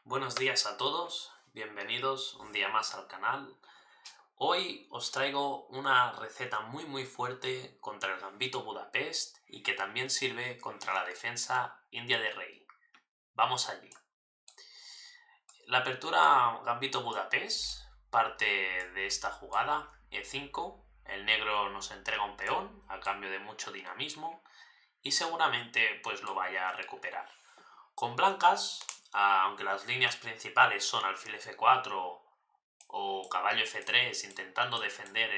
Buenos días a todos, bienvenidos un día más al canal. Hoy os traigo una receta muy fuerte contra el Gambito Budapest y que también sirve contra la defensa india de rey. Vamos allí. La apertura Gambito Budapest parte de esta jugada, E5, el negro nos entrega un peón a cambio de mucho dinamismo y seguramente pues lo vaya a recuperar. Con blancas, aunque las líneas principales son alfil f4 o caballo f3 intentando defender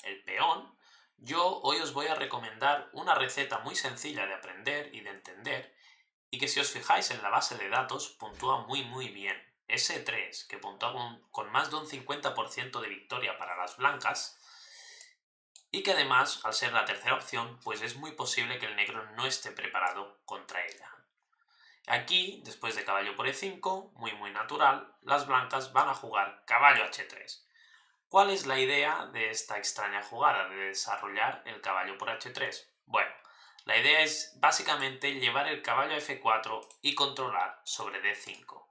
el peón, yo hoy os voy a recomendar una receta muy sencilla de aprender y de entender y que si os fijáis en la base de datos puntúa muy bien. S3, que puntúa con más de un 50% de victoria para las blancas y que además, al ser la tercera opción, pues es muy posible que el negro no esté preparado contra ella. Aquí, después de caballo por e5, muy natural, las blancas van a jugar caballo h3. ¿Cuál es la idea de esta extraña jugada de desarrollar el caballo por h3? Bueno, la idea es básicamente llevar el caballo a f4 y controlar sobre d5.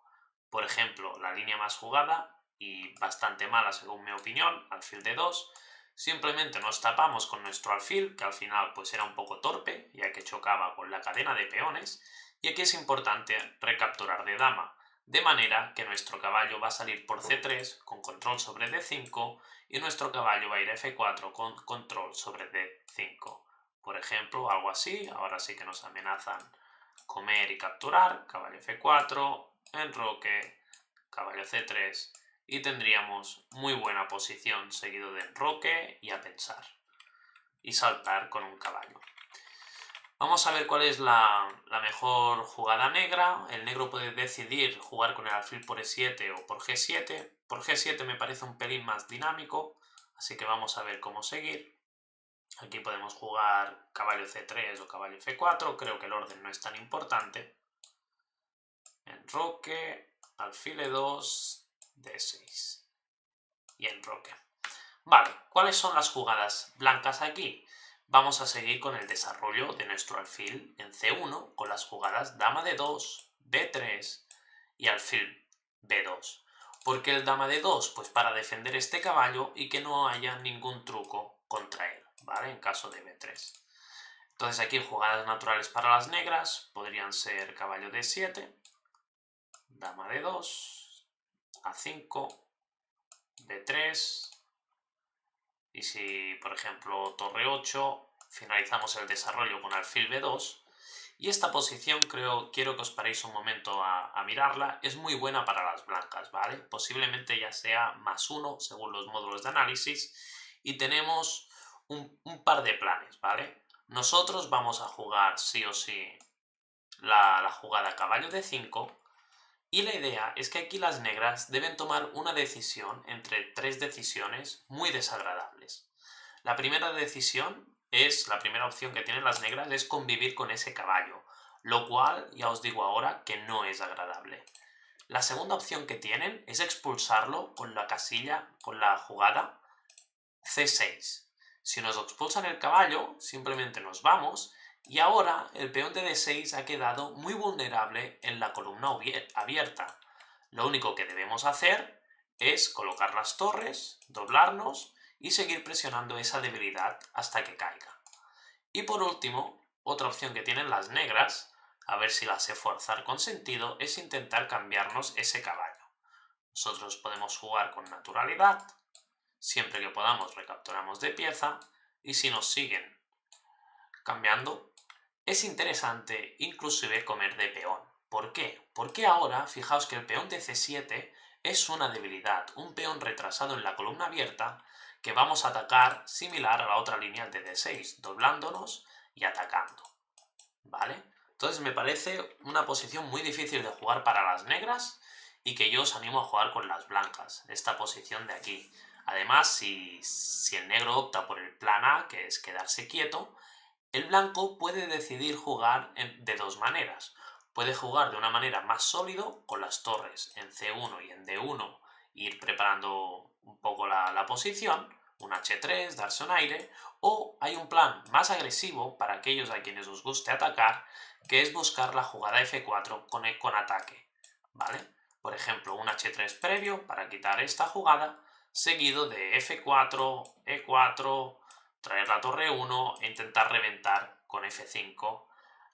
Por ejemplo, la línea más jugada, y bastante mala según mi opinión, alfil d2, simplemente nos tapamos con nuestro alfil, que al final pues era un poco torpe, ya que chocaba con la cadena de peones, y aquí es importante recapturar de dama, de manera que nuestro caballo va a salir por c3 con control sobre d5 y nuestro caballo va a ir a f4 con control sobre d5. Por ejemplo, algo así, ahora sí que nos amenazan comer y capturar, caballo f4, enroque, caballo c3 y tendríamos muy buena posición seguido de enroque y a pensar y saltar con un caballo. Vamos a ver cuál es la mejor jugada negra. El negro puede decidir jugar con el alfil por e7 o por g7. Por g7 me parece un pelín más dinámico, así que vamos a ver cómo seguir. Aquí podemos jugar caballo c3 o caballo f4, creo que el orden no es tan importante. Enroque, alfil e2, d6 y enroque. Vale, ¿cuáles son las jugadas blancas aquí? Vamos a seguir con el desarrollo de nuestro alfil en c1 con las jugadas dama d2, b3 y alfil b2. ¿Por qué el dama d2? Pues para defender este caballo y que no haya ningún truco contra él, ¿vale? En caso de b3. Entonces aquí jugadas naturales para las negras podrían ser caballo d7, dama d2, a5, b3, y si, por ejemplo, torre 8, finalizamos el desarrollo con alfil b2. Y esta posición quiero que os paréis un momento a mirarla, es muy buena para las blancas, ¿vale? Posiblemente ya sea +1 según los módulos de análisis y tenemos un par de planes, ¿vale? Nosotros vamos a jugar sí o sí la jugada caballo d5 y la idea es que aquí las negras deben tomar una decisión entre tres decisiones muy desagradables. La primera decisión la primera opción que tienen las negras es convivir con ese caballo, lo cual ya os digo ahora que no es agradable. La segunda opción que tienen es expulsarlo con la casilla, con la jugada c6. Si nos expulsan el caballo, simplemente nos vamos y ahora el peón de d6 ha quedado muy vulnerable en la columna abierta. Lo único que debemos hacer es colocar las torres, doblarnos y seguir presionando esa debilidad hasta que caiga. Y por último, otra opción que tienen las negras, a ver si la sé forzar con sentido, es intentar cambiarnos ese caballo. Nosotros podemos jugar con naturalidad, siempre que podamos recapturamos de pieza y si nos siguen cambiando, es interesante inclusive comer de peón. ¿Por qué? Porque ahora, fijaos que el peón de c7 es una debilidad, un peón retrasado en la columna abierta que vamos a atacar similar a la otra línea de d6, doblándonos y atacando, ¿vale? Entonces me parece una posición muy difícil de jugar para las negras y que yo os animo a jugar con las blancas, esta posición de aquí. Además, si el negro opta por el plan A, que es quedarse quieto, el blanco puede decidir jugar de dos maneras. Puede jugar de una manera más sólido con las torres en c1 y en d1, ir preparando un poco la posición, un h3, darse un aire, o hay un plan más agresivo para aquellos a quienes os guste atacar, que es buscar la jugada f4 con ataque, ¿vale? Por ejemplo, un H3 previo para quitar esta jugada, seguido de F4, E4, traer la torre 1 e intentar reventar con F5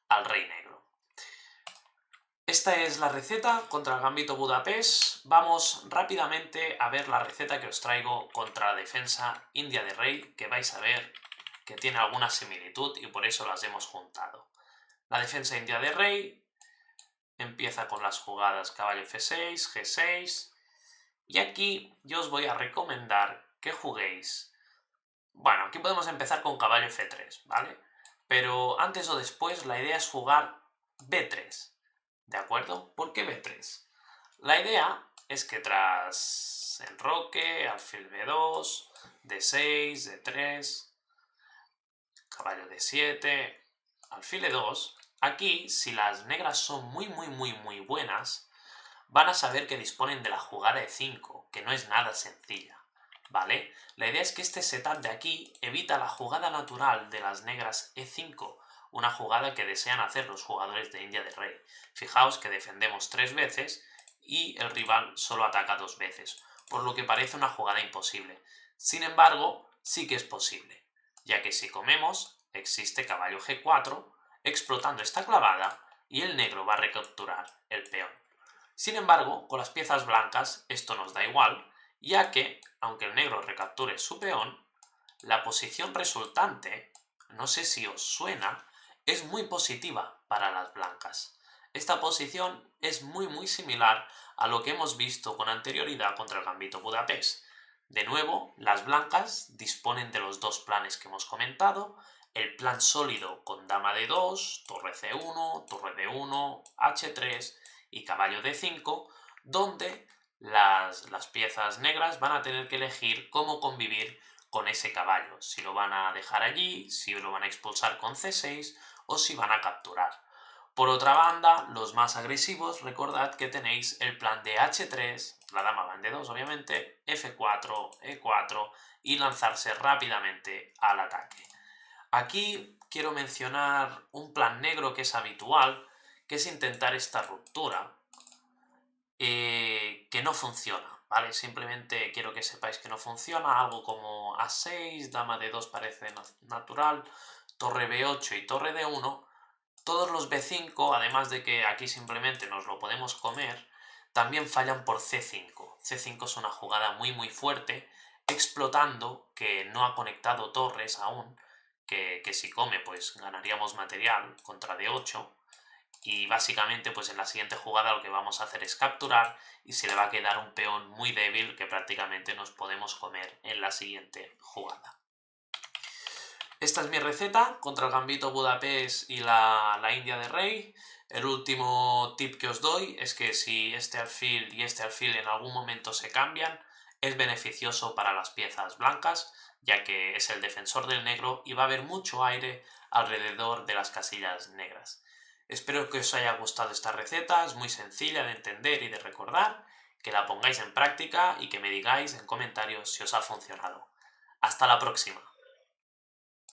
al rey negro. Esta es la receta contra el gambito Budapest. Vamos rápidamente a ver la receta que os traigo contra la defensa india de rey, que vais a ver que tiene alguna similitud y por eso las hemos juntado. La defensa india de rey empieza con las jugadas caballo F6, G6 y aquí yo os voy a recomendar que juguéis. Bueno, aquí podemos empezar con caballo F3, ¿vale? Pero antes o después la idea es jugar B3, ¿de acuerdo? ¿Por qué B3? La idea es que tras enroque, alfil B2, D6, D3, caballo D7, alfil E2, aquí si las negras son muy buenas, van a saber que disponen de la jugada E5, que no es nada sencilla, ¿vale? La idea es que este setup de aquí evita la jugada natural de las negras E5, una jugada que desean hacer los jugadores de India de rey. Fijaos que defendemos 3 veces y el rival solo ataca 2 veces, por lo que parece una jugada imposible. Sin embargo, sí que es posible, ya que si comemos, existe caballo G4, explotando esta clavada, y el negro va a recapturar el peón. Sin embargo, con las piezas blancas esto nos da igual, ya que, aunque el negro recapture su peón, la posición resultante, no sé si os suena, es muy positiva para las blancas. Esta posición es muy similar a lo que hemos visto con anterioridad contra el gambito Budapest. De nuevo, las blancas disponen de los dos planes que hemos comentado, el plan sólido con dama D2, torre C1, torre D1, H3 y caballo D5, donde las piezas negras van a tener que elegir cómo convivir con ese caballo, si lo van a dejar allí, si lo van a expulsar con C6 o si van a capturar. Por otra banda, los más agresivos, recordad que tenéis el plan de H3, la dama va en D2 obviamente, F4, E4 y lanzarse rápidamente al ataque. Aquí quiero mencionar un plan negro que es habitual, que es intentar esta ruptura, que no funciona, ¿vale? Simplemente quiero que sepáis que no funciona, algo como A6, dama D2 parece natural, torre B8 y torre D1, todos los B5, además de que aquí simplemente nos lo podemos comer, también fallan por C5. C5 es una jugada muy fuerte, explotando que no ha conectado torres aún, que si come pues ganaríamos material contra D8, y básicamente pues en la siguiente jugada lo que vamos a hacer es capturar y se le va a quedar un peón muy débil que prácticamente nos podemos comer en la siguiente jugada. Esta es mi receta contra el gambito Budapest y la India de rey. El último tip que os doy es que si este alfil y este alfil en algún momento se cambian, es beneficioso para las piezas blancas, ya que es el defensor del negro y va a haber mucho aire alrededor de las casillas negras. Espero que os haya gustado esta receta, es muy sencilla de entender y de recordar, que la pongáis en práctica y que me digáis en comentarios si os ha funcionado. ¡Hasta la próxima!